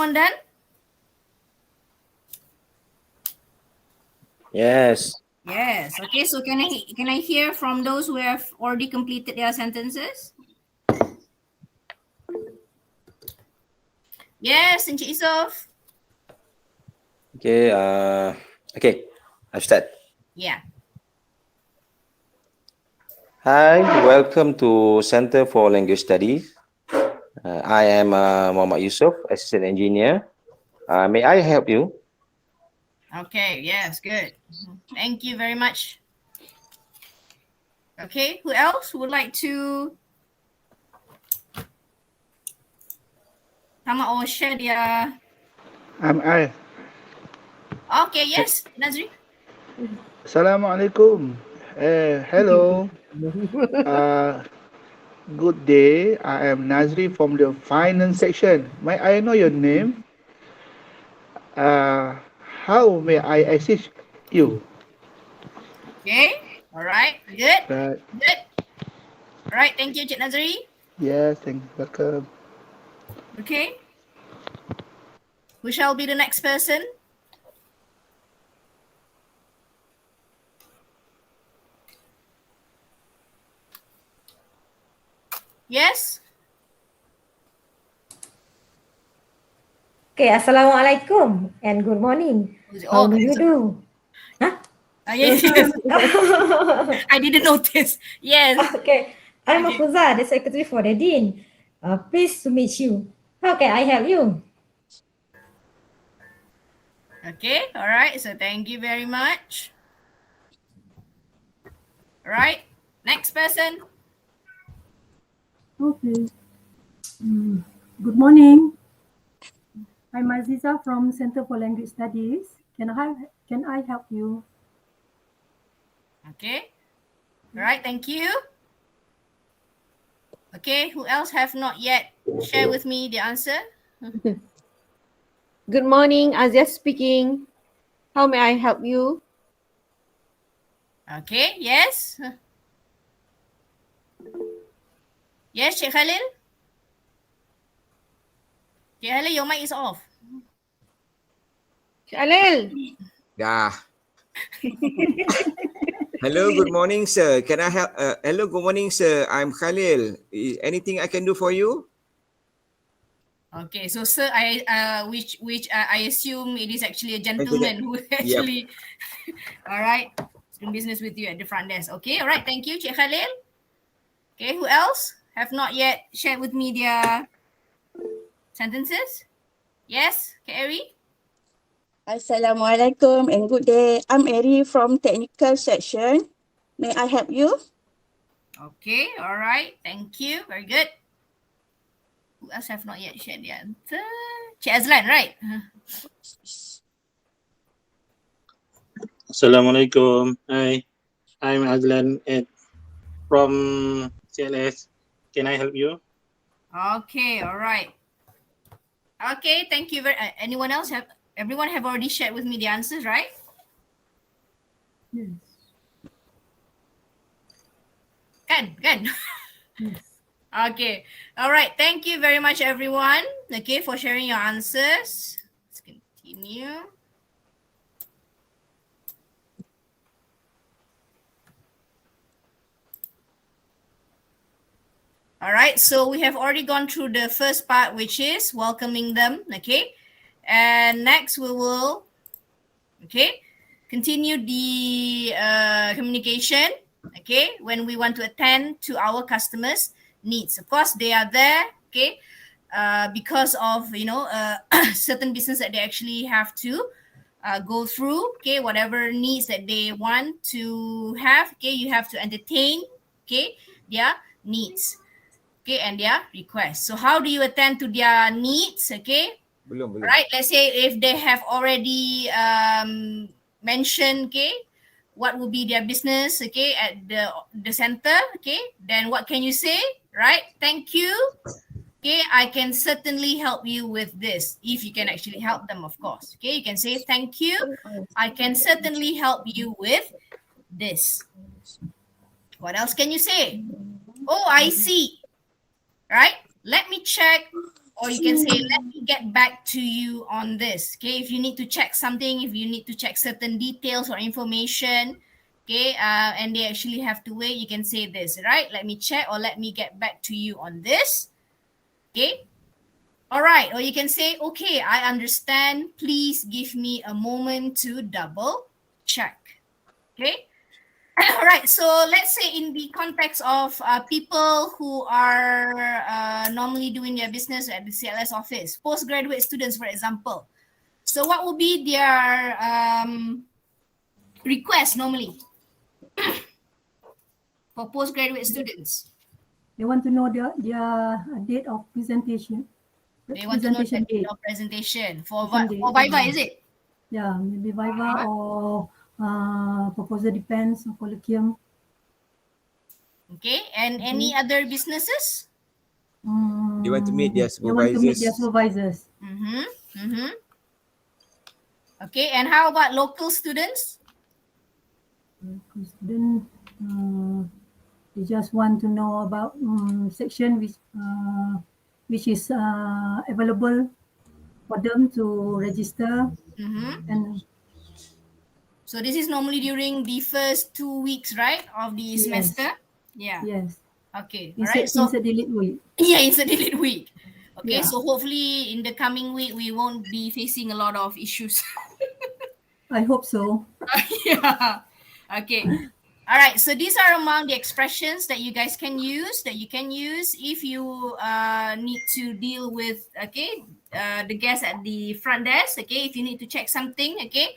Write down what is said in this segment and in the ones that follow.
everyone done? Yes. Yes. Okay, so can I hear from those who have already completed their sentences? Yes, Encik Isof. Okay. Okay. I've start. Yeah. Hi. Welcome to Center for Language Studies. I am Muhammad Yusuf, Assistant Engineer. May I help you? Okay. Yes. Good. Thank you very much. Okay. Who else would like to come or share their? I. Okay. Yes, Nazri. Assalamualaikum. Hello. Good day. I am Nazri from the finance section. May I know your name? How may I assist you? Okay. All right. Good. Right. Good. All right. Thank you, Cik Nazri. Yes, thank you. Welcome. Okay. Who shall be the next person? Yes. Okay, Assalamualaikum and good morning. How do you do? Huh? Yes, yes. I didn't notice. Yes. Okay, I'm Okay. Afuza, the secretary for the dean. Pleased to meet you. How can I help you? Okay. All right. So thank you very much. All right. Next person. Okay. Good morning. I'm Aziza from Center for Language Studies. Can I help you? Okay. All right. Thank you. Okay. Who else have not yet shared with me the answer? Good morning, Azia speaking. How may I help you? Okay. Yes. Yes, Cik Khalil. Cik Khalil, your mic is off. Shalil. Yeah. Hello, good morning, sir. Can I help? Hello, good morning, sir. I'm Khalil. Anything I can do for you? Okay, so sir, which I assume it is actually a gentleman who actually, all right, doing business with you at the front desk. Okay, all right, thank you, Cik Khalil. Okay, who else have not yet shared with me their sentences? Yes, Eri. Assalamualaikum and good day. I'm Eri from technical section. May I help you? Okay, all right, thank you, very good. Who else have not yet shared the answer? Cik Azlan, right? Assalamualaikum. Hi, I'm Azlan from CLS. Can I help you? Okay, all right. Okay, thank you very. Anyone else have? Everyone have already shared with me the answers, right? Yes. Kan? Yes. Okay. All right. Thank you very much, everyone. Okay, for sharing your answers. Let's continue. All right. So we have already gone through the first part, which is welcoming them. Okay. And next we will, continue the communication. Okay. When we want to attend to our customers' needs. Of course, they are there. Okay. Because of certain business that they actually have to go through. Okay. Whatever needs that they want to have. Okay. You have to entertain. Okay. Their needs. Okay, and their requests. So how do you attend to their needs? Okay. Belum. Right. Let's say if they have already mentioned, okay, what will be their business, okay, at the center, okay, then what can you say? Right. Thank you. Okay, I can certainly help you with this. If you can actually help them, of course. Okay, you can say thank you. I can certainly help you with this. What else can you say? Oh, I see. Right? Let me check Or you can say, let me get back to you on this. Okay, if you need to check something, if you need to check certain details or information, okay, and they actually have to wait, you can say this, right? Let me check, or let me get back to you on this. Okay. All right. Or you can say, okay, I understand. Please give me a moment to double check. Okay. All right. So let's say in the context of people who are normally doing their business at the CLS office, postgraduate students, for example. So what will be their request normally for postgraduate students? They want to know their date of presentation. They want to know the Presentation date date. of presentation for Presentation for date, Viva, yeah. is it? Yeah, maybe Viva or proposal defense or colloquium. Okay. And any other businesses? They want to meet their They want to meet their supervisors. supervisors. Okay. And how about local students? Student, they just want to know about section which is available for them to register. And so this is normally during the first 2 weeks, right, of the Yes. semester? Yeah. yes, Okay. All right. insert So delete week. yeah, it's a delete week. Okay. Yeah. So hopefully in the coming week we won't be facing a lot of issues. I hope so. Yeah. Okay. All right. So these are among the expressions that you guys can use, if you need to deal with, okay, the guest at the front desk. Okay. If you need to check something, okay,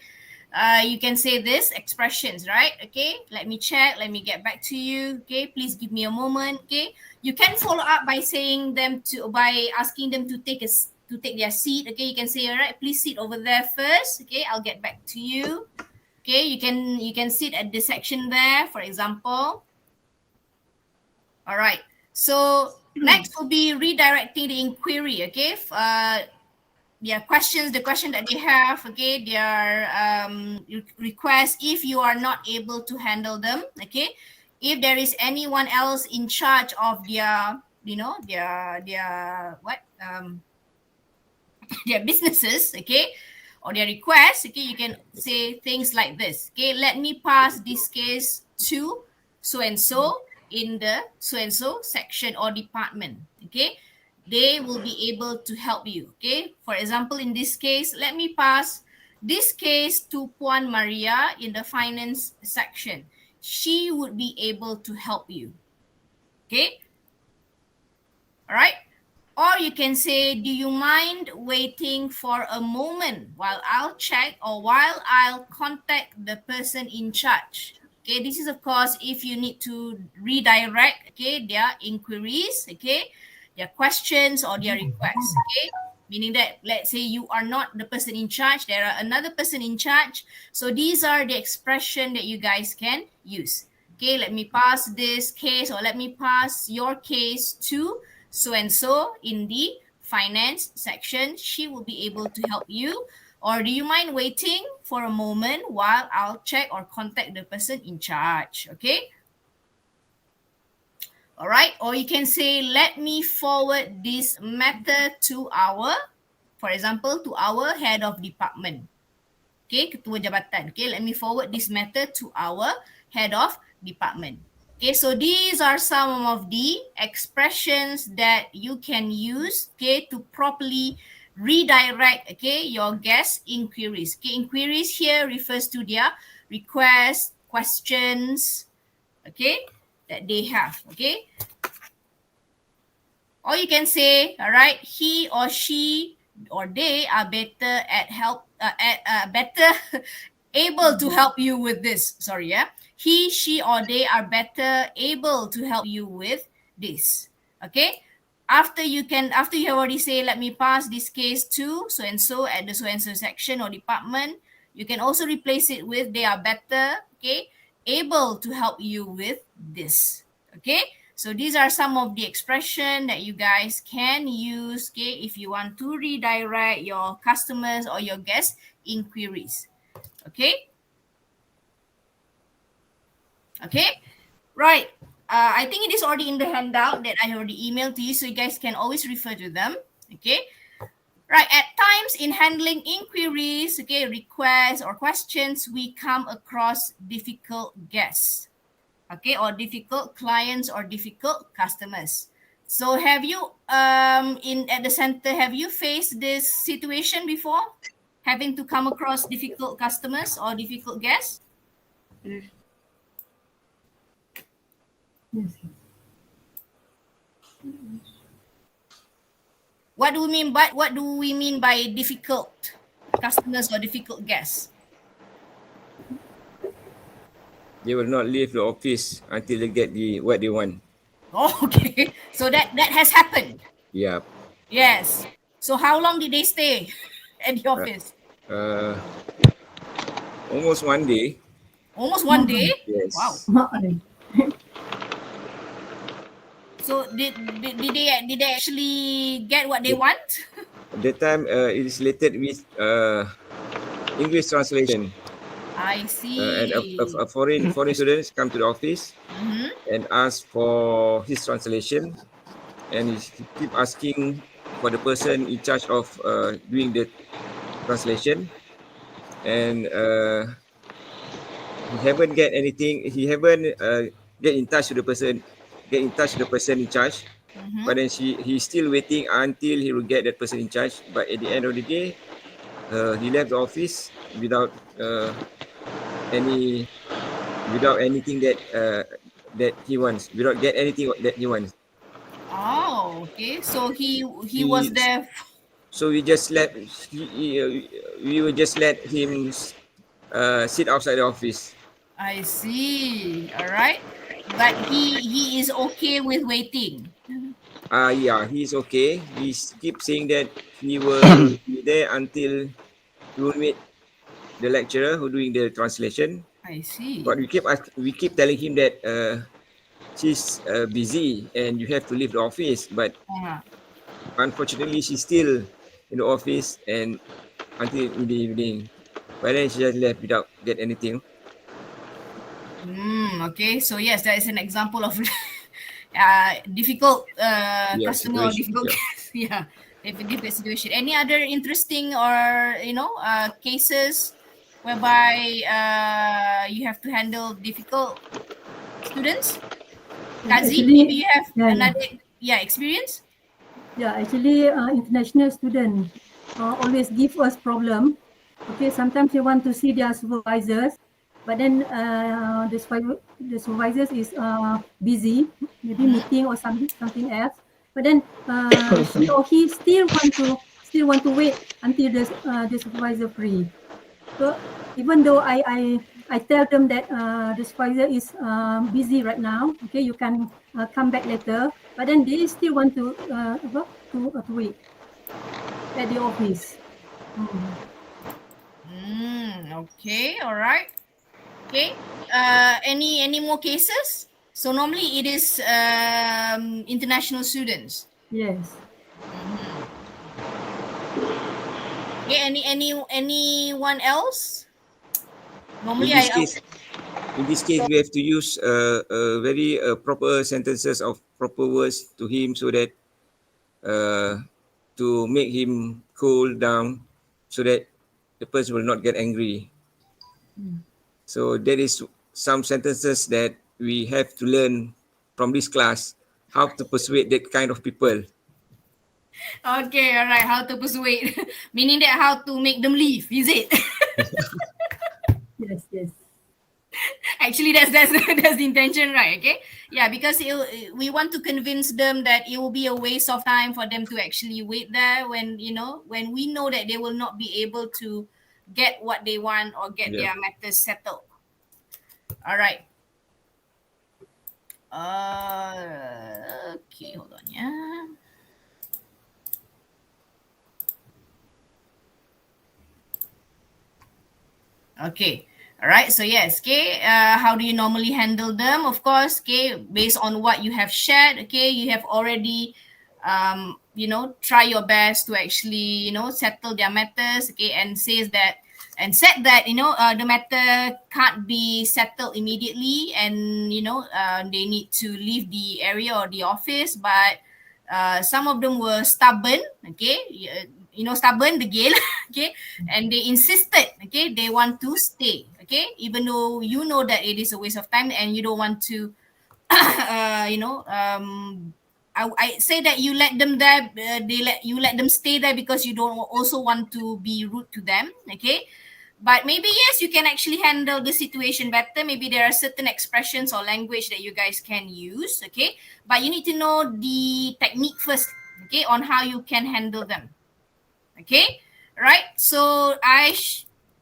you can say this expressions, right? Okay. Let me check. Let me get back to you. Okay. Please give me a moment. Okay. You can follow up by asking them to take their seat. Okay. You can say, all right, please sit over there first. Okay. I'll get back to you. Okay, you can sit at this section there, for example. All right. So next will be redirecting the inquiry. Okay, the question that they have. Okay, their request. If you are not able to handle them, okay, if there is anyone else in charge of their their businesses, okay, or their request, okay, you can say things like this. Okay, let me pass this case to so and so in the so and so section or department. Okay, they will be able to help you. Okay, for example, in this case, let me pass this case to Puan Maria in the finance section. She would be able to help you. Okay, all right. Or you can say, do you mind waiting for a moment while I'll check or while I'll contact the person in charge? Okay, this is of course if you need to redirect, okay, their inquiries, okay, their questions or their requests, okay? Meaning that, let's say you are not the person in charge, there are another person in charge. So these are the expression that you guys can use. Okay, let me pass this case or let me pass your case to so and so in the finance section. She will be able to help you. Or do you mind waiting for a moment while I'll check or contact the person in charge? Okay. All right. Or you can say, let me forward this matter to for example, to our head of department. Okay, ketua jabatan. Okay, let me forward this matter to our head of department. Okay, so these are some of the expressions that you can use, okay, to properly redirect, okay, your guest inquiries. Okay, inquiries here refers to their requests, questions, okay, that they have, okay. Or you can say, all right, he or she or they are better at better able to help you with this. Sorry, yeah. He, she, or they are better able to help you with this. Okay. After you have already say, let me pass this case to so and so at the so and so section or department, you can also replace it with they are better, okay, able to help you with this. Okay. So these are some of the expression that you guys can use, okay, if you want to redirect your customers or your guest inquiries. Okay. Okay. Right. I think it is already in the handout that I already emailed to you, so you guys can always refer to them. Okay. Right. At times in handling inquiries, okay, requests or questions, we come across difficult guests, okay, or difficult clients or difficult customers. So have you in at the center, have you faced this situation before? Having to come across difficult customers or difficult guests? Yes. What do we mean by difficult customers or difficult guests? They will not leave the office until they get what they want. Oh, okay. So that has happened. Yeah. Yes. So how long did they stay at the office? Almost one day. Almost one day. Yes. Wow. So did they actually get what they want? At that time, it is related with English translation. I see. And a foreign students come to the office and ask for his translation, and he keep asking for the person in charge of doing the translation, and he haven't get anything. He haven't get in touch with the person in charge. But then he's still waiting until he will get that person in charge. But at the end of the day, he left the office without anything that he wants, without get anything that he wants. Oh, okay. So he was there. So we just we will just let him sit outside the office. I see. All right. But he is okay with waiting. Yeah, he's okay. He keeps saying that he will be there until he will meet the lecturer who doing the translation. I see. But we keep telling him that she's busy and you have to leave the office. But unfortunately, she's still in the office and until in the evening. But then she just left without get anything. Okay. So yes, that is an example of difficult customer or difficult yeah, difficult situation. Any other interesting or cases whereby you have to handle difficult students? Kazi, maybe you have another experience? Yeah, actually, international student always give us problem. Okay, sometimes they want to see their supervisors, but then the supervisors is busy, maybe meeting or something else. But then she or he still want to wait until the supervisor free. So even though I tell them that the supervisor is busy right now, okay, you can come back later. But then they still want to wait at the office. Okay, all right. Okay. Any more cases? So normally it is international students. Yes. Okay. Anyone else? Normally, in this case, we have to use very proper sentences of proper words to him so that to make him cool down, so that the person will not get angry. So there is some sentences that we have to learn from this class, how to persuade that kind of people. Okay, all right. How to persuade, meaning that how to make them leave, is it? Yes. Actually, that's the intention, right? Okay, yeah, because we want to convince them that it will be a waste of time for them to actually wait there when we know that they will not be able to get what they want or get their matters settled. All right. Okay, hold on, yeah. Okay. All right. So yes. Okay. How do you normally handle them? Of course. Okay. Based on what you have shared. Okay. You have already, try your best to actually, settle their matters. Okay. And said that, the matter can't be settled immediately, and they need to leave the area or the office. But Some of them were stubborn, okay, stubborn, degil, okay, and they insisted, okay, they want to stay, okay, even though you know that it is a waste of time and you don't want to, I say that you let them there, you let them stay there because you don't also want to be rude to them, okay. But maybe yes, you can actually handle the situation better. Maybe there are certain expressions or language that you guys can use, okay. But you need to know the technique first, okay, on how you can handle them, okay. Right. So I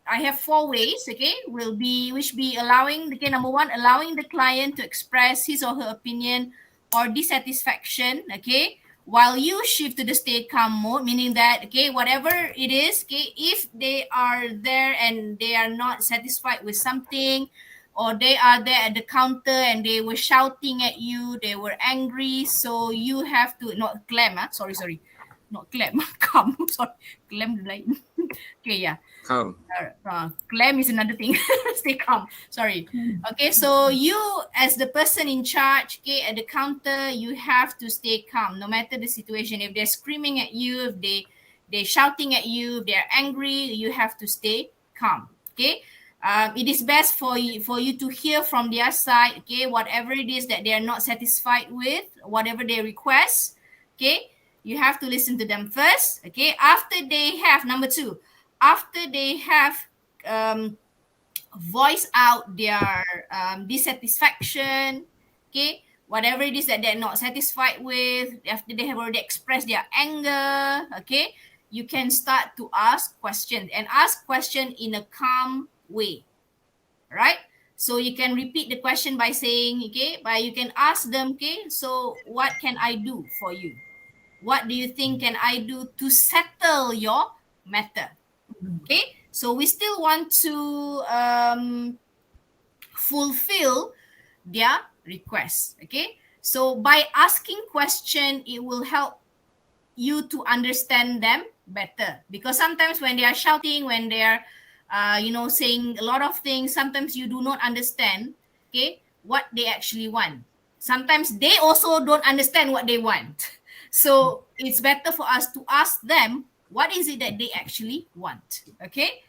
have 4 ways, okay, which be allowing, okay, number 1, allowing the client to express his or her opinion or dissatisfaction, okay, while you shift to the stay calm mode, meaning that, okay, whatever it is, okay, if they are there and they are not satisfied with something, or they are there at the counter and they were shouting at you, they were angry, so you have to not clam, not clam, calm, sorry, clam lain. Okay, yeah. Calm. Clam is another thing. Stay calm. Sorry. Okay, so you as the person in charge, okay, at the counter, you have to stay calm no matter the situation. If they're screaming at you, if they're shouting at you, if they're angry, you have to stay calm. Okay. It is best for you to hear from their side, okay, whatever it is that they are not satisfied with, whatever they request, okay, you have to listen to them first, okay. After they have, number 2, after they have voiced out their dissatisfaction, okay, whatever it is that they're not satisfied with, after they have already expressed their anger, okay, you can start to ask questions and ask question in a calm way, right? So you can repeat the question by saying, okay, you can ask them, okay, so what can I do for you? What do you think can I do to settle your matter? Okay, so we still want to fulfill their request. Okay, so by asking question, it will help you to understand them better, because sometimes when they are shouting, when they are saying a lot of things, sometimes you do not understand, okay, what they actually want. Sometimes they also don't understand what they want. So it's better for us to ask them what is it that they actually want. Okay.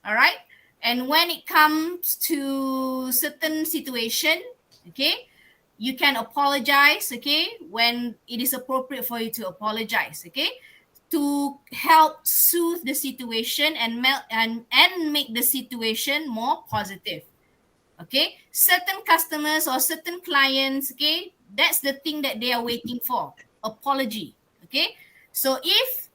All right. And when it comes to certain situation, okay, you can apologize, okay, when it is appropriate for you to apologize, okay, to help soothe the situation and make the situation more positive. Okay, certain customers or certain clients, okay, that's the thing that they are waiting for, apology. Okay, so if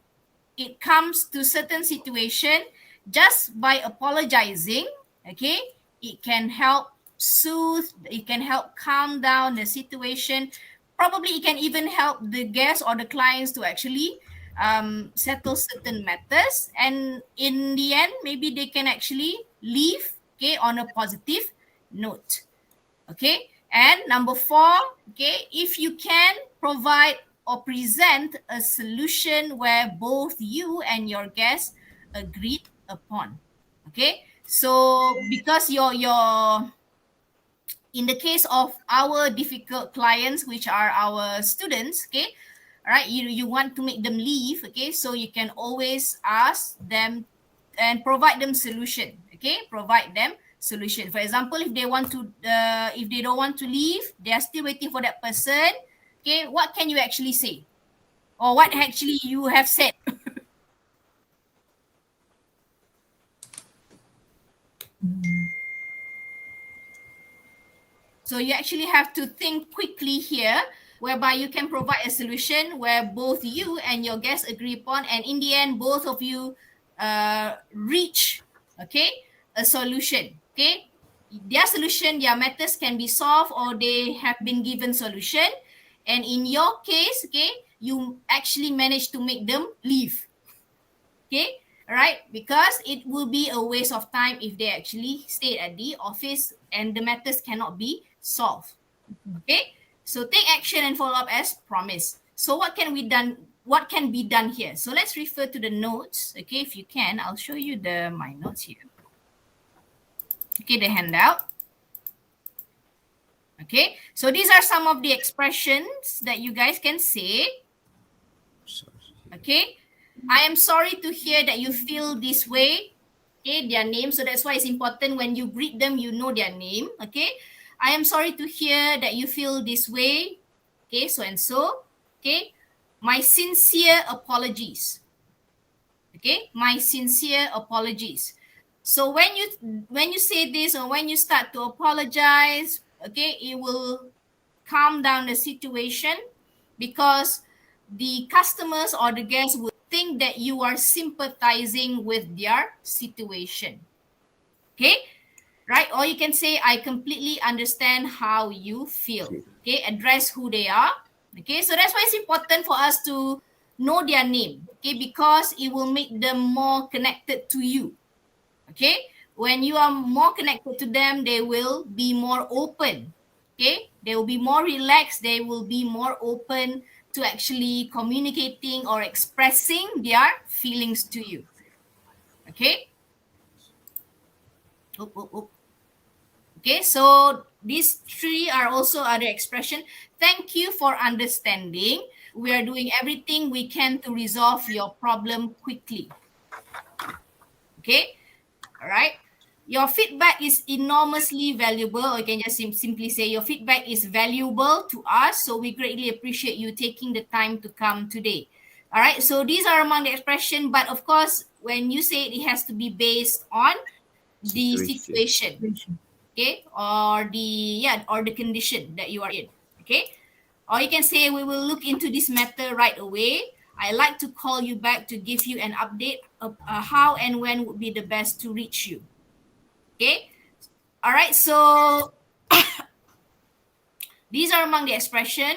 it comes to certain situation, just by apologizing, okay, it can help soothe, it can help calm down the situation. Probably it can even help the guests or the clients to actually settle certain matters, and in the end, maybe they can actually leave, okay, on a positive note. Okay, and number 4, okay, if you can provide or present a solution where both you and your guests agreed upon. Okay, so because your in the case of our difficult clients, which are our students, okay, all right, you want to make them leave, okay, so you can always ask them and provide them solution, okay, provide them solution. For example, if they want to if they don't want to leave, they are still waiting for that person, okay, what can you actually say, or what actually you have said? So you actually have to think quickly here, whereby you can provide a solution where both you and your guests agree upon, and in the end, both of you reach, okay, a solution. Okay, their solution, their matters can be solved, or they have been given solution, and in your case, okay, you actually managed to make them leave. Okay, right? Because it will be a waste of time if they actually stayed at the office and the matters cannot be solved. Okay, so take action and follow up as promised. So what can be done here? So let's refer to the notes. Okay, if you can, I'll show you my notes here. Okay, the handout. Okay, so these are some of the expressions that you guys can say. Okay, I am sorry to hear that you feel this way. Okay, their name. So that's why it's important when you greet them, you know their name. Okay, I am sorry to hear that you feel this way. Okay, so and so. Okay, my sincere apologies. Okay, my sincere apologies. So when you say this or when you start to apologize, okay, it will calm down the situation because the customers or the guests would think that you are sympathizing with their situation. Okay, right? Or you can say, I completely understand how you feel. Okay, address who they are. Okay, so that's why it's important for us to know their name. Okay, because it will make them more connected to you. Okay, when you are more connected to them, they will be more open. Okay, they will be more relaxed. They will be more open to actually communicating or expressing their feelings to you. Okay. Okay, so these three are also other expression. Thank you for understanding. We are doing everything we can to resolve your problem quickly. Okay, all right. Your feedback is enormously valuable, or you can just simply say your feedback is valuable to us, so we greatly appreciate you taking the time to come today. All right, so these are among the expression, but of course, when you say it has to be based on the situation. Okay, or the condition that you are in. Okay, or you can say we will look into this matter right away. I like to call you back to give you an update of how and when would be the best to reach you. Okay, all right, so these are among the expression,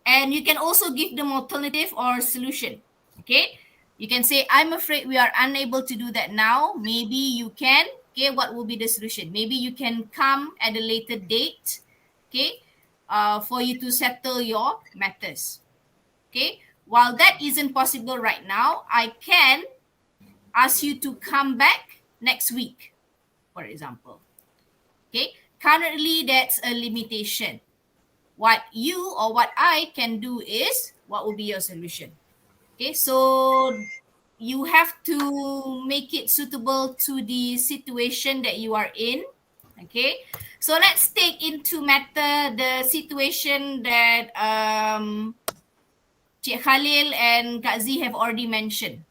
and you can also give them alternative or solution. Okay, you can say, I'm afraid we are unable to do that now. Maybe you can. Okay, what will be the solution? Maybe you can come at a later date. Okay, for you to settle your matters. Okay, while that isn't possible right now, I can ask you to come back next week, for example. Okay, currently that's a limitation. What you or what I can do is, what will be your solution? Okay, so you have to make it suitable to the situation that you are in. Okay, so let's take into matter the situation that Cik Khalil and Kak Z have already mentioned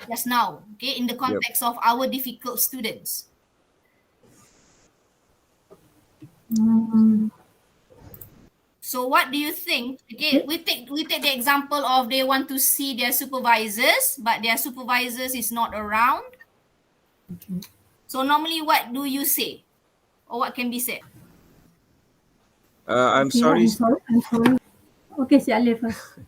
just now. Okay, in the context of our difficult students. So what do you think? Okay, we take the example of they want to see their supervisors, but their supervisors is not around. So normally what do you say? Or what can be said? I'm Okay, sorry. I'm sorry. Okay, Cik Alif first.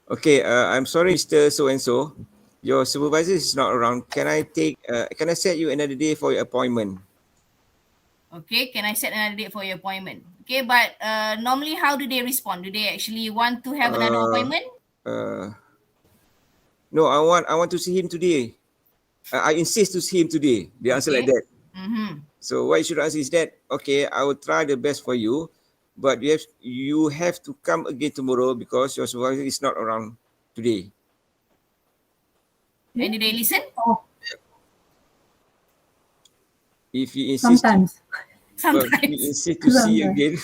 Okay, I'm sorry, Mr. So and so. Your supervisor is not around. Can I set you another day for your appointment? Okay, can I set another date for your appointment? Okay, but normally how do they respond? Do they actually want to have another appointment? No, I want to see him today. I insist to see him today. They answer like that. Mm-hmm. So what you should answer is that, okay, I will try the best for you, but you have to come again tomorrow because your supervisor is not around today. And did they listen? Oh, If you insist, sometimes. well, if you insist to see you again,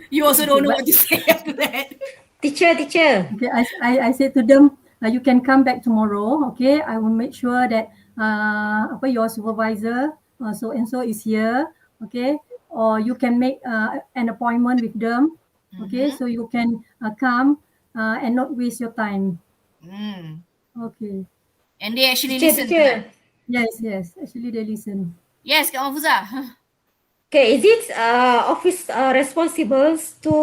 You also don't know what to say after that. Teacher. Okay, I said to them, you can come back tomorrow. Okay, I will make sure that your supervisor so and so is here. Okay, or you can make an appointment with them. Okay, so you can come and not waste your time. Okay. And they actually listen to that. Yes. Actually, they listen. Yes, Kak Mahfuza. Okay, is it office responsible to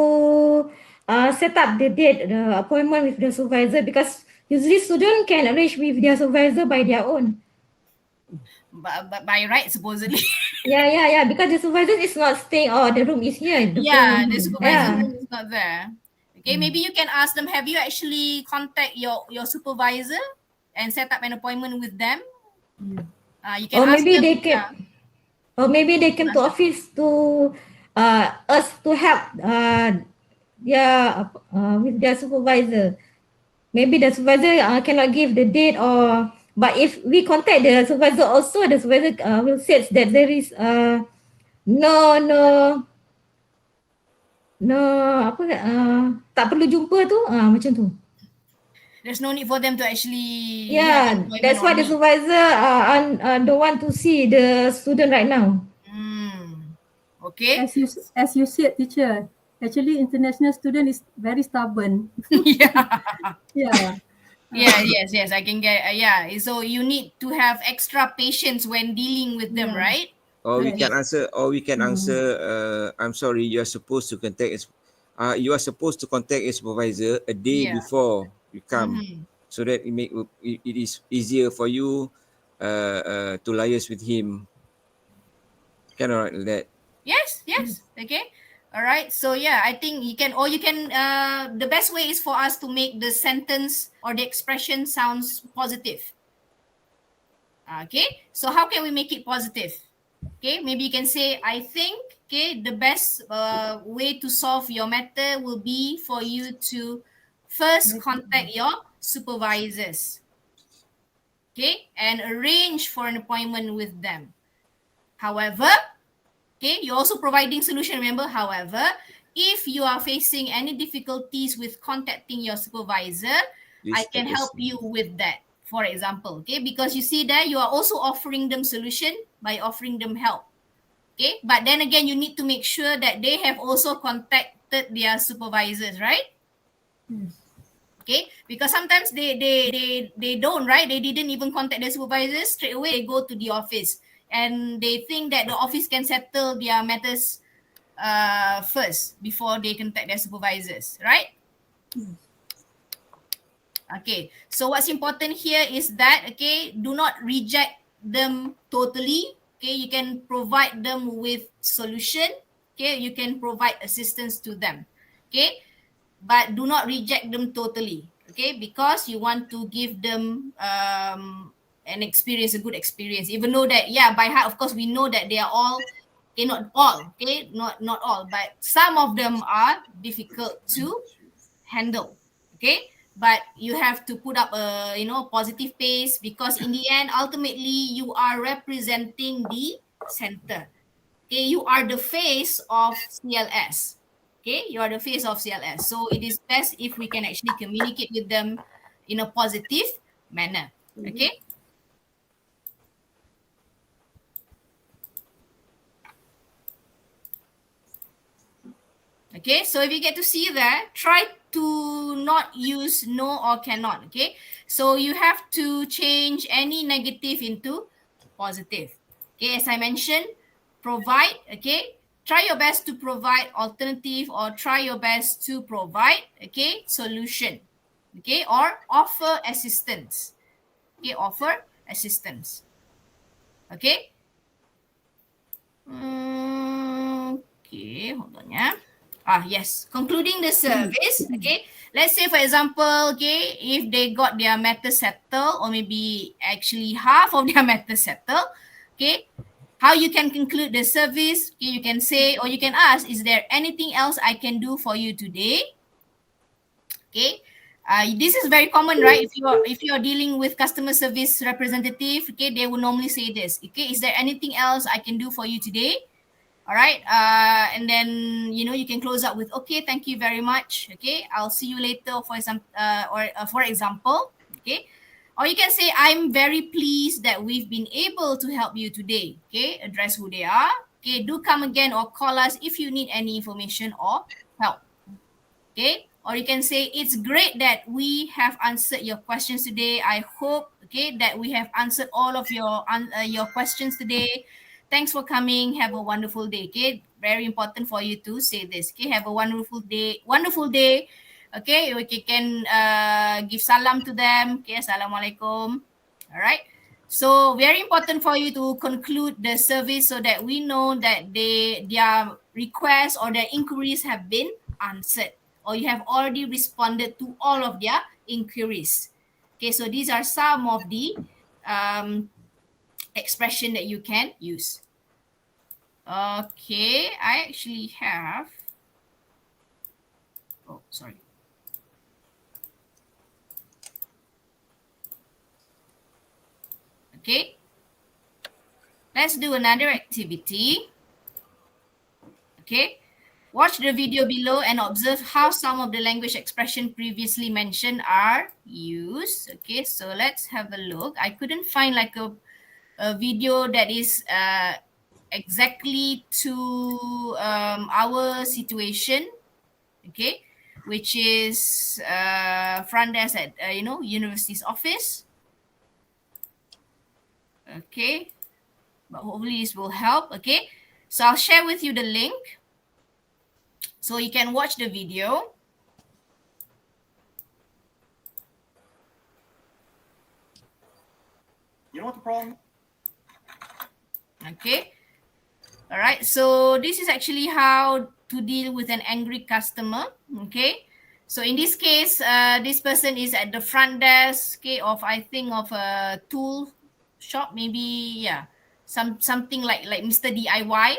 set up the date, the appointment with the supervisor? Because usually students can arrange with their supervisor by their own. By right, supposedly. Yeah. Because the supervisor is not staying. Oh, the room is here. The supervisor room is not there. Okay, maybe you can ask them, have you actually contact your supervisor and set up an appointment with them? You can Or ask maybe them. they can. or maybe they came to office to us to help with their supervisor. Maybe the supervisor cannot give the date, or but if we contact the supervisor also, the supervisor will say that there is no apa tak perlu jumpa tu macam tu. There's no need for them to actually have Yeah, employment that's why or the meet. supervisor don't want to see the student right now. Okay. As you said, teacher, actually international student is very stubborn. Yeah. Yeah. Yeah, yes, I can get, yeah. So you need to have extra patience when dealing with them, Yeah. right? Or we Yes. can answer, I'm sorry, you are supposed to contact a supervisor a day Yeah. before you come, Mhm. so that it is easier for you to liaise with him. Kind of like that. Yes. Okay. All right. So yeah, I think you can, the best way is for us to make the sentence or the expression sounds positive. Okay. So how can we make it positive? Okay. Maybe you can say, I think, okay, the best way to solve your matter will be for you to first contact your supervisors. Okay. And arrange for an appointment with them. However, okay, you're also providing solution. Remember, however, if you are facing any difficulties with contacting your supervisor, I Please can let us help you with that. For example, okay, because you see that you are also offering them solution by offering them help. Okay, but then again, you need to make sure that they have also contacted their supervisors, right? Okay, because sometimes they don't, right? They didn't even contact their supervisors. Straight away they go to the office and they think that the office can settle their matters first before they contact their supervisors, right? Okay, so what's important here is that, okay, do not reject them totally. Okay, you can provide them with solution. Okay, you can provide assistance to them. Okay, but do not reject them totally. Okay, because you want to give them an experience, a good experience, even though that, yeah, by heart, of course, we know that they are all, okay, not all, okay, not all, but some of them are difficult to handle. Okay, but you have to put up a positive pace, because in the end, ultimately, you are representing the center. Okay, you are the face of CLS. Okay, you are the face of CLS, so it is best if we can actually communicate with them in a positive manner. Okay. Okay, so if you get to see that, try to not use no or cannot. Okay, so you have to change any negative into positive. Okay, as I mentioned, provide. Okay, try your best to provide alternative, or try your best to provide, okay, solution. Okay, or offer assistance. Okay, offer assistance. Okay. Okay, hold on, yeah. Yes, concluding the service. Okay, let's say, for example, okay, if they got their matter settled, or maybe actually half of their matter settled, okay, how you can conclude the service? Okay, you can say, or you can ask, is there anything else I can do for you today? Okay, this is very common, right? If you're dealing with customer service representative, okay, they will normally say this. Okay, is there anything else I can do for you today? All right, and then you can close up with, okay, thank you very much. Okay, I'll see you later, for example. Okay, or you can say, I'm very pleased that we've been able to help you today. Okay, address who they are. Okay, do come again or call us if you need any information or help. Okay, or you can say, it's great that we have answered your questions today. I hope, okay, that we have answered all of your questions today. Thanks for coming. Have a wonderful day. Okay, very important for you to say this. Okay, have a wonderful day. Okay, you can give salam to them. Okay, assalamualaikum. All right. So very important for you to conclude the service, so that we know that their requests or their inquiries have been answered, or you have already responded to all of their inquiries. Okay, so these are some of the expression that you can use. Okay, I actually have. Oh, sorry. Okay. Let's do another activity. Okay. Watch the video below and observe how some of the language expression previously mentioned are used. Okay, so let's have a look. I couldn't find like a video that is exactly to our situation. Okay, which is front desk at university's office. Okay, but hopefully this will help. Okay, so I'll share with you the link so you can watch the video. You know what the problem? Okay, all right, so this is actually how to deal with an angry customer. Okay, so in this case, this person is at the front desk, okay, of I think of a tool shop, maybe, yeah, something like Mr. DIY,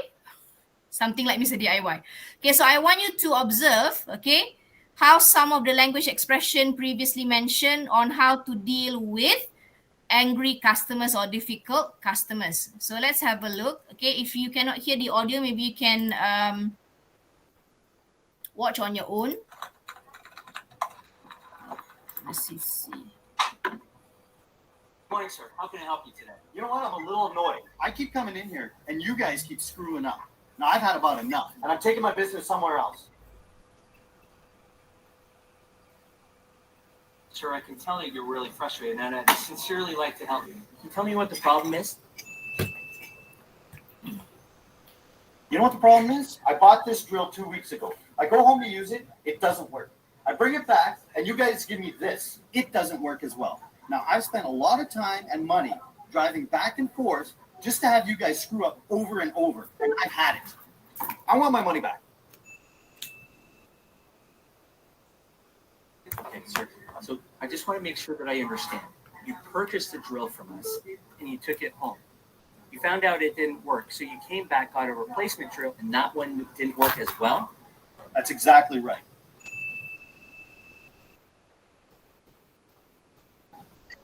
something like Mr. DIY. Okay, so I want you to observe, okay, how some of the language expression previously mentioned on how to deal with angry customers or difficult customers. So let's have a look. Okay, if you cannot hear the audio, maybe you can watch on your own. Let's see. Morning, sir. How can I help you today? You know what? I'm a little annoyed. I keep coming in here, and you guys keep screwing up. Now, I've had about enough, and I'm taking my business somewhere else. Sir, I can tell that you're really frustrated, and I'd sincerely like to help you. Can you tell me what the problem is? You know what the problem is? I bought this drill 2 weeks ago. I go home to use it, it doesn't work. I bring it back, and you guys give me this. It doesn't work as well. Now, I've spent a lot of time and money driving back and forth just to have you guys screw up over and over, and I've had it. I want my money back. Okay, sir. So I just want to make sure that I understand. You purchased a drill from us, and you took it home. You found out it didn't work, so you came back, got a replacement drill, and that one didn't work as well? That's exactly right.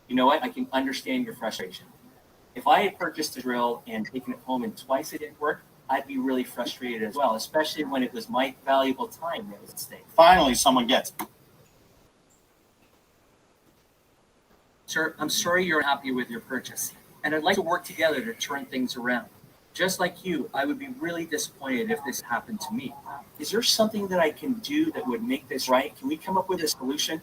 You know what? I can understand your frustration. If I had purchased a drill and taken it home and twice it didn't work, I'd be really frustrated as well, especially when it was my valuable time that was at stake. Finally, someone gets it. Sir, I'm sorry you're unhappy with your purchase, and I'd like to work together to turn things around. Just like you, I would be really disappointed if this happened to me. Is there something that I can do that would make this right? Can we come up with a solution?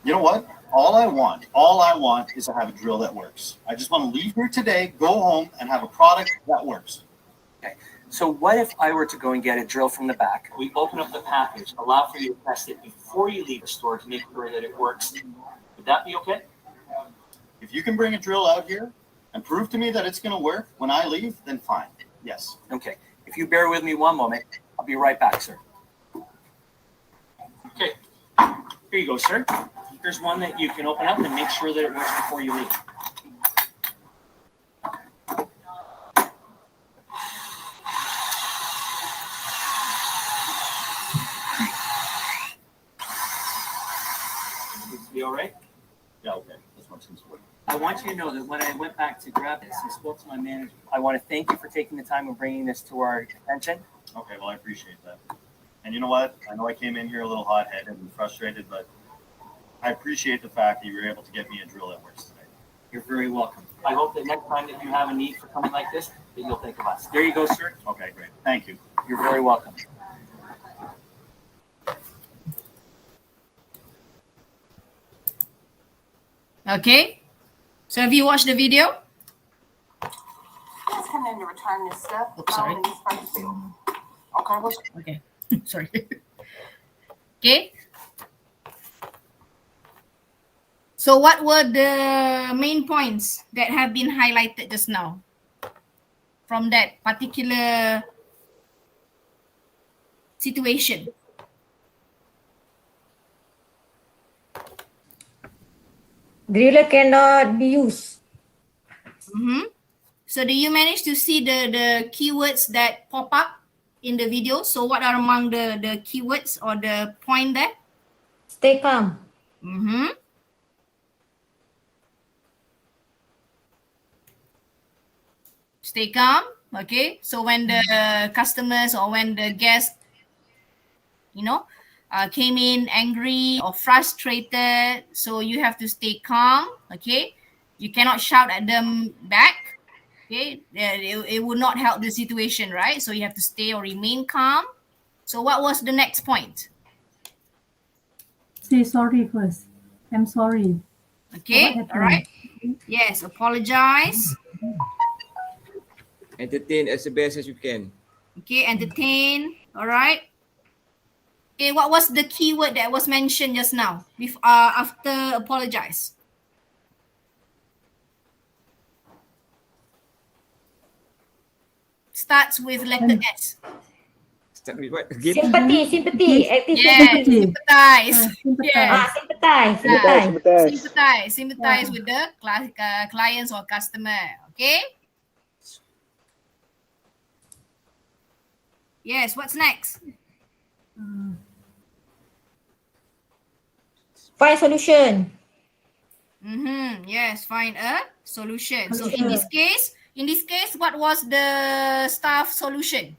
You know what? All I want is to have a drill that works. I just want to leave here today, go home, and have a product that works. Okay. So what if I were to go and get a drill from the back? We open up the package, allow for you to test it before you leave the store to make sure that it works. Would that be okay? If you can bring a drill out here and prove to me that it's going to work when I leave, then fine. Yes. Okay. If you bear with me one moment, I'll be right back, sir. Okay. Here you go, sir. Here's one that you can open up and make sure that it works before you leave. Be all right? Yeah, okay. This one seems to work. I want you to know that when I went back to grab this, I spoke to my manager. I want to thank you for taking the time of bringing this to our attention. Okay, well, I appreciate that. And you know what? I know I came in here a little hot-headed and frustrated, but I appreciate the fact that you were able to get me a drill that works today. You're very welcome. I hope that next time that you have a need for something like this, that you'll think of us. There you go, sir. Okay, great. Thank you. You're very welcome. Okay, so have you watched the video? Just come in to return this stuff. Oops, sorry. Okay, Okay, sorry. Okay. So what were the main points that have been highlighted just now from that particular situation? Driller cannot be used. Mm-hmm. So do you manage to see the keywords that pop up in the video? So what are among the keywords or the point there? Stay calm. Mm-hmm. Stay calm. Okay. So when the customers or when the guests, came in angry or frustrated, so you have to stay calm. Okay. You cannot shout at them back. Okay. It would not help the situation, right? So you have to stay or remain calm. So what was the next point? Say sorry first. I'm sorry. Okay. What happened? All right. Yes. Apologize. Entertain as the best as you can. Okay. Entertain. All right. Okay. What was the keyword that was mentioned just now? After apologize. Starts with letter S. Start with what again? Sympathy. Active Yes, sympathy. sympathize. Yes. Sympathize with the clients or customer. Okay. Yes. What's next? Find solution. Yes. Find a solution. So in this case, what was the staff solution?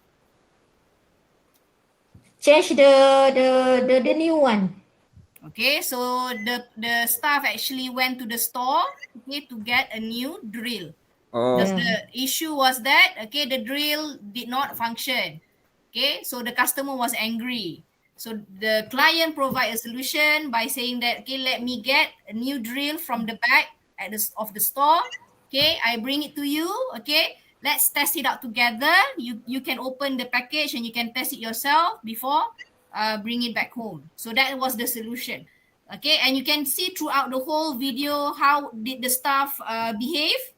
Change the new one. Okay, so the staff actually went to the store, okay, to get a new drill. Because the issue was that, okay, the drill did not function. Okay, so the customer was angry. So the client provide a solution by saying that, okay, let me get a new drill from the back of the store. Okay, I bring it to you. Okay, let's test it out together. You can open the package and you can test it yourself before bring it back home. So that was the solution. Okay, and you can see throughout the whole video how did the staff behave.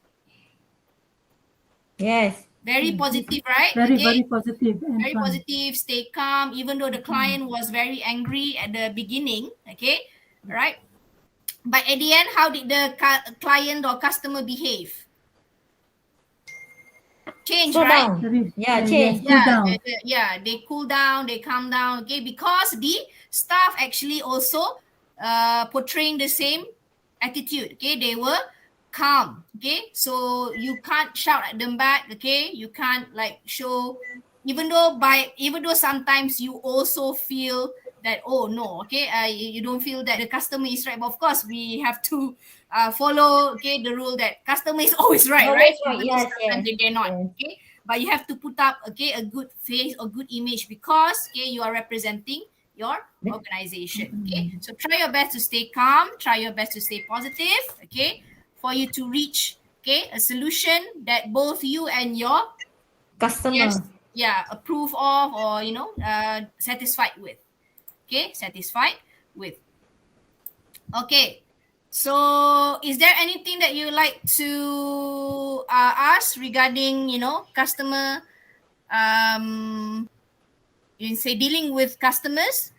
Yes. Very positive, right? Very positive. And very fun. positive, stay calm, even though the client was very angry at the beginning. Okay, right? But at the end, how did the client or customer behave? Change, Slow right? down. Yeah, change. Cool down. They cool down, they calm down. Okay, because the staff actually also portraying the same attitude. Okay, they were calm. Okay, so you can't shout at them back. Okay, you can't like show, even though sometimes you also feel that, oh no, okay, you don't feel that the customer is right, but of course we have to follow, okay, the rule that customer is always right, right? Even though sometimes they're not. Okay, but you have to put up, okay, a good face or good image, because, okay, you are representing your organization. Okay, so try your best to stay calm, try your best to stay positive, okay, for you to reach, okay, a solution that both you and your customer approve of, or satisfied with. Okay, satisfied with. Okay, so is there anything that you like to ask regarding customer, you say dealing with customers,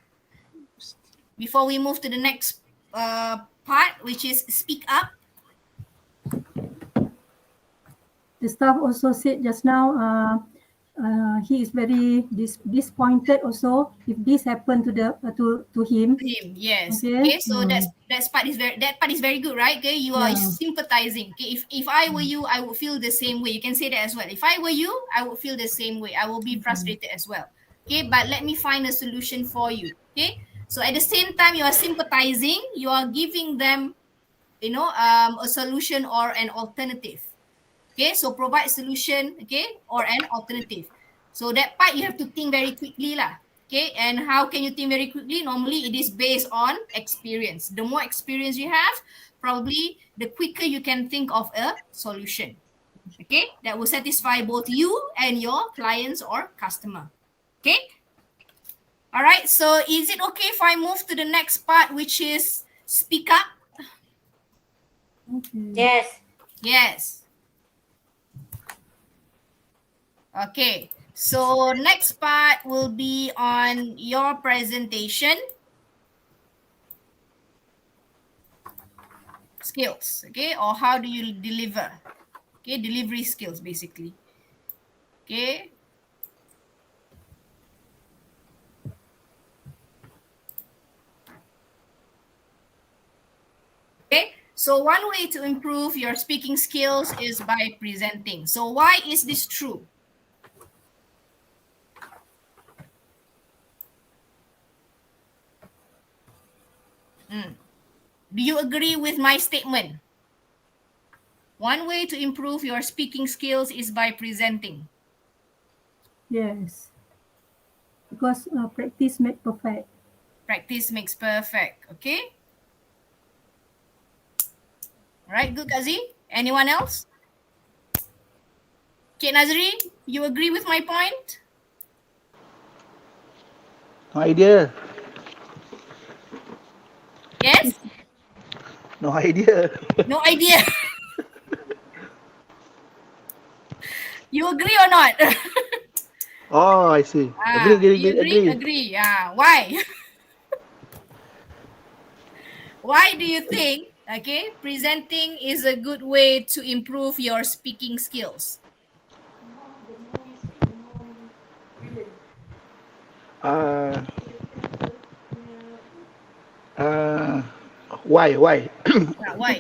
before we move to the next part, which is speak up? The staff also said just now, he is very disappointed also if this happened to him. Yes. Okay. Okay. So that part is very good, right? Okay. You are sympathizing. Okay. If I were you, I would feel the same way. You can say that as well. If I were you, I would feel the same way. I will be frustrated as well. Okay. But let me find a solution for you. Okay. So at the same time, you are sympathizing. You are giving them, a solution or an alternative. Okay, so provide solution, okay, or an alternative. So that part you have to think very quickly lah. Okay, and how can you think very quickly? Normally it is based on experience. The more experience you have, probably the quicker you can think of a solution. Okay, that will satisfy both you and your clients or customer. Okay. All right, so is it okay if I move to the next part, which is speak up? Okay. Yes. Yes. Okay, so next part will be on your presentation skills, okay, or how do you deliver? Okay, delivery skills basically. Okay. Okay, so one way to improve your speaking skills is by presenting. So why is this true? Do you agree with my statement? One way to improve your speaking skills is by presenting. Yes. Because practice makes perfect. Practice makes perfect. Okay. All right, good, Kazi. Anyone else? Okay, Nazri, you agree with my point? No idea. Yes? No idea. No idea. You agree or not? Oh, I see. You agree? Agree. Why? Why do you think, okay, presenting is a good way to improve your speaking skills? Why? Why?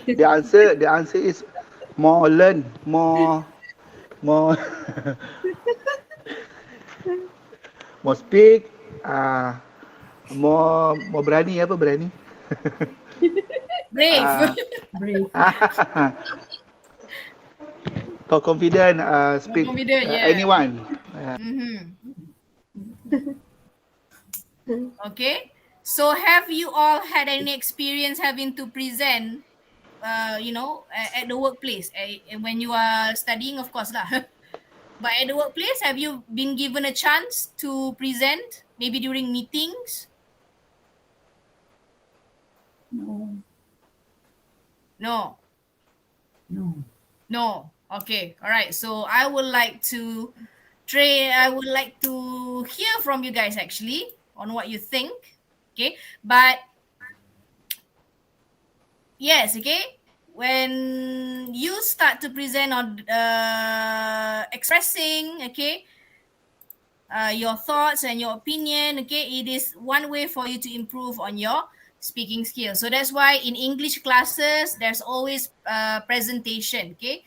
The answer is more learn, more more speak, more berani apa berani? Brave. Brave. Confident, speak Confident, yeah. anyone. Okay. So have you all had any experience having to present, at the workplace? When you are studying, of course lah. But at the workplace, have you been given a chance to present, maybe during meetings? No. No. No. No. Okay. All right. So I would like to hear from you guys actually on what you think. Okay. But yes, okay. When you start to present or expressing, okay, your thoughts and your opinion, okay, it is one way for you to improve on your speaking skills. So that's why in English classes, there's always presentation, okay,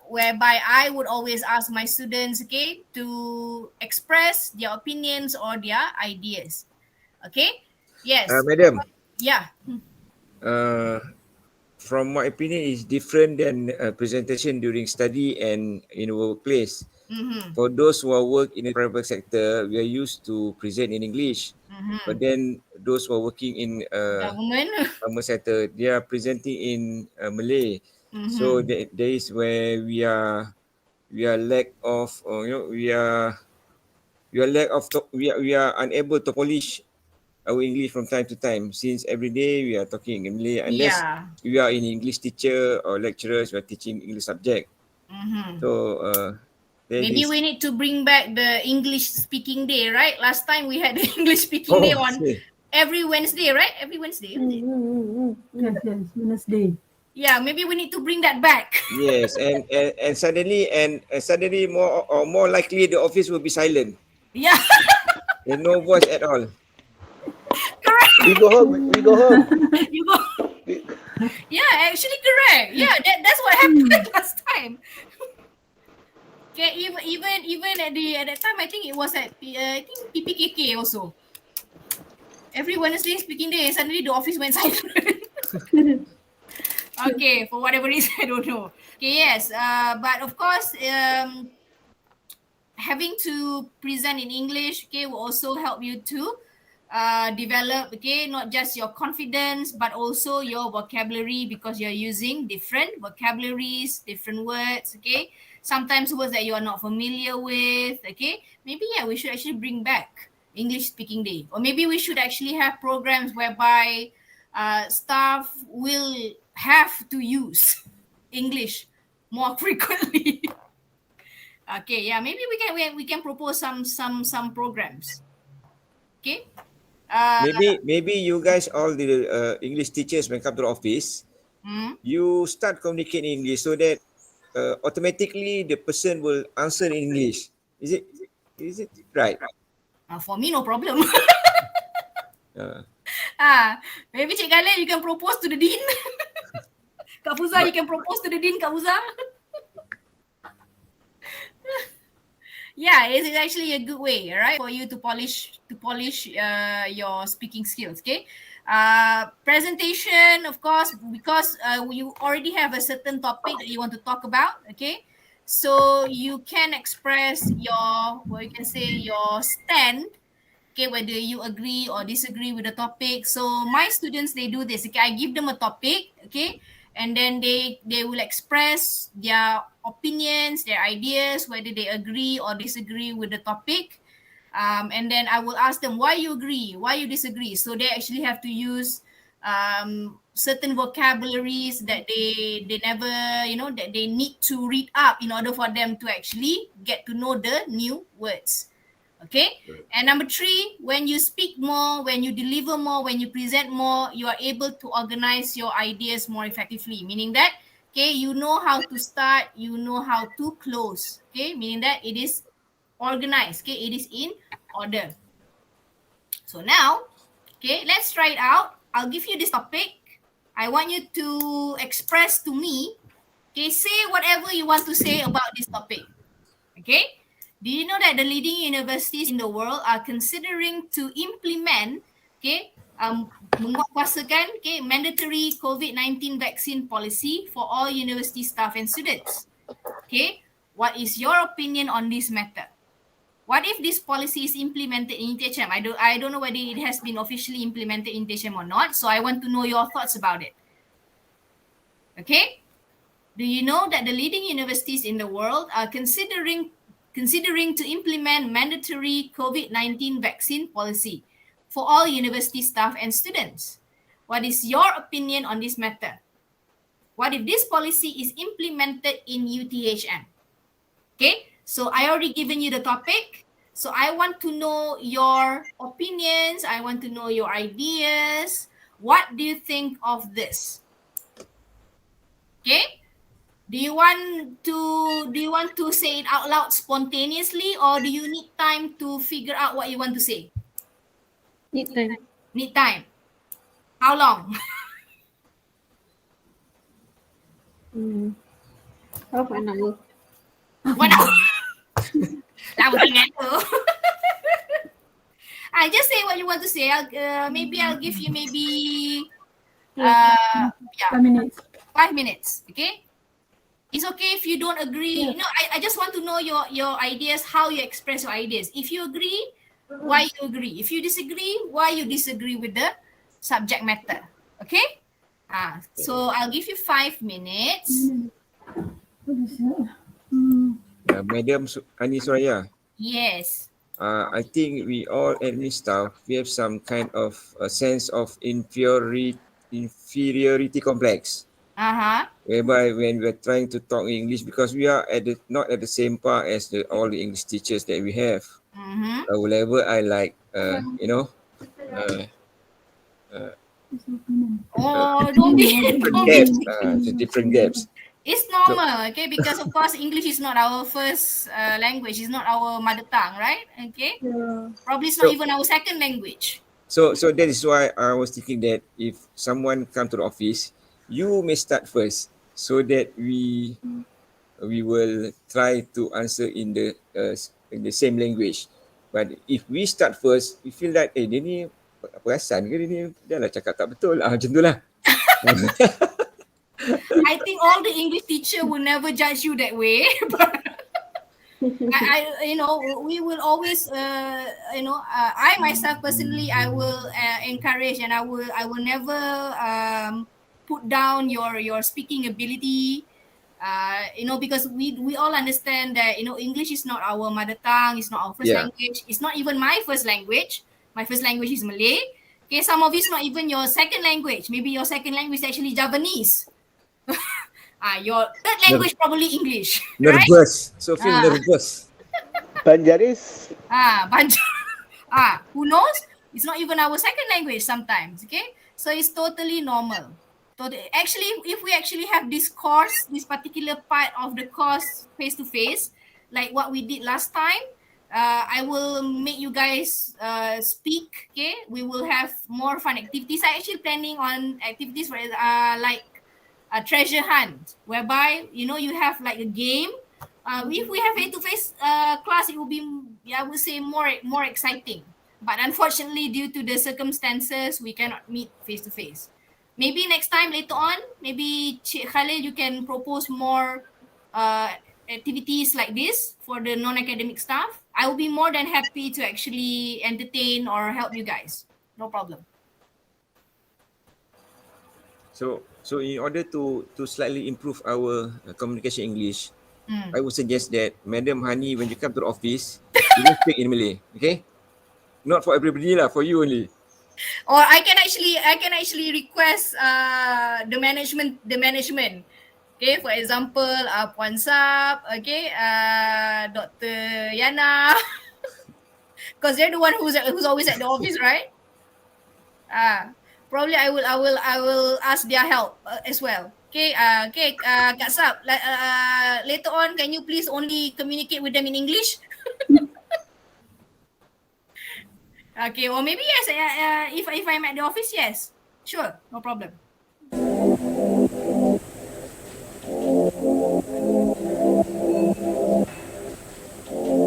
whereby I would always ask my students, okay, to express their opinions or their ideas. Okay. Yes. Madam. Yeah. From my opinion, is different than presentation during study and in workplace. For those who are work in the private sector, we are used to present in English. But then those who are working in government sector, they are presenting in Malay. So there is where we are lack of we are unable to polish our English from time to time, since every day we are talking in Malay, unless we are in English teacher or lecturers who are teaching English subject. So maybe we need to bring back the English speaking day, right? Last time we had the English speaking day on every Wednesday, right? Every Wednesday. Yes, Wednesday. Yeah, maybe we need to bring that back. Yes, and suddenly more likely the office will be silent. Yeah. There's no voice at all. Correct. We go home. You go. Yeah, actually correct. Yeah, that's what happened last time. Okay, even at that time, I think it was at PPKK also. Every Wednesday speaking day, suddenly the office went silent. Okay, for whatever reason, I don't know. Okay, yes, but of course, having to present in English, okay, will also help you to develop, okay, not just your confidence, but also your vocabulary, because you're using different vocabularies, different words, okay. Sometimes words that you are not familiar with, okay. Maybe, yeah, we should actually bring back English speaking day, or maybe we should actually have programs whereby staff will have to use English more frequently. Okay, yeah, maybe we can propose some programs. Okay. Maybe you guys, all the English teachers, when come to the office, you start communicating English so that automatically the person will answer in English. Is it right? For me, no problem. Maybe Cik Khalid, you can propose to the dean. Kak Fuza, you can propose to the dean, Kak Fuza. Yeah, it's actually a good way, right, for you to polish your speaking skills. Okay, presentation, of course, because you already have a certain topic that you want to talk about. Okay, so you can express your, what you can say, your stand. Okay, whether you agree or disagree with the topic. So my students, they do this. Okay, I give them a topic. Okay, and then they will express their opinions, their ideas, whether they agree or disagree with the topic. And then I will ask them why you agree, why you disagree. So they actually have to use certain vocabularies that they never, that they need to read up in order for them to actually get to know the new words. Okay, and number 3, when you speak more, when you deliver more, when you present more, you are able to organize your ideas more effectively, meaning that, okay, you know how to start, you know how to close. Okay, meaning that it is organized. Okay, it is in order. So now, okay, let's try it out. I'll give you this topic. I want you to express to me, okay, say whatever you want to say about this topic. Okay, do you know that the leading universities in the world are considering to implement, okay, menguatkuasakan, okay, mandatory COVID-19 vaccine policy for all university staff and students? Okay, what is your opinion on this matter? What if this policy is implemented in ITHM? I don't know whether it has been officially implemented in ITHM or not, so I want to know your thoughts about it. Okay, do you know that the leading universities in the world are considering to implement mandatory COVID-19 vaccine policy for all university staff and students? What is your opinion on this matter? What if this policy is implemented in UTHM? Okay, so I already given you the topic. So I want to know your opinions. I want to know your ideas. What do you think of this? Okay. Do you want to say it out loud spontaneously, or do you need time to figure out what you want to say? Need time. Need time. How long? Half an hour. 1 hour. Lama sangat tu. Just say what you want to say. Maybe I'll give you 5 minutes. 5 minutes. Okay. It's okay if you don't agree. Yeah. I just want to know your ideas, how you express your ideas. If you agree, why you agree. If you disagree, why you disagree with the subject matter. Okay? So I'll give you 5 minutes. Madam Ani Suraya. Yes. I think we all admin staff, we have some kind of a sense of inferiority complex. Whereby when we're trying to talk English, because we are not at the same par as all the English teachers that we have. Whatever I like, don't be different gaps. It's normal, okay, because of course English is not our first language, it's not our mother tongue, right? Okay, probably it's not even our second language. So that is why I was thinking that if someone come to the office, you may start first, so that we will try to answer in the same language. But if we start first, we feel that dia ni perasan ke dia lah cakap tak betul macam tu lah. I think all the English teacher will never judge you that way. But we will always, I myself personally, I will encourage, and I will never put down your speaking ability. Because we all understand that English is not our mother tongue, it's not our first language, it's not even my first language. My first language is Malay. Okay, some of it's not even your second language. Maybe your second language is actually Javanese. Your third language probably English. Nervous. Right? So feel nervous. Banjaris. Who knows? It's not even our second language sometimes. Okay, so it's totally normal. Actually, if we actually have this course, this particular part of the course face to face, like what we did last time, I will make you guys speak. Okay, we will have more fun activities. I actually planning on activities for like a treasure hunt, whereby you have like a game. If we have face to face class, it will be, I would say, more exciting. But unfortunately, due to the circumstances, we cannot meet face to face. Maybe next time later on, maybe Cik Khalil, you can propose more activities like this for the non-academic staff. I will be more than happy to actually entertain or help you guys. No problem. So in order to slightly improve our communication English, I would suggest that Madam Hani, when you come to the office, you don't speak in Malay, okay? Not for everybody lah, for you only. Or I can actually request the management. Okay, for example, Puan Sap, okay, Dr. Yana, because they're the one who's always at the office, right? Probably I will ask their help as well. Okay, Kak Sap, later on, can you please only communicate with them in English? Okay, or maybe yes. If I'm at the office, yes, sure, no problem.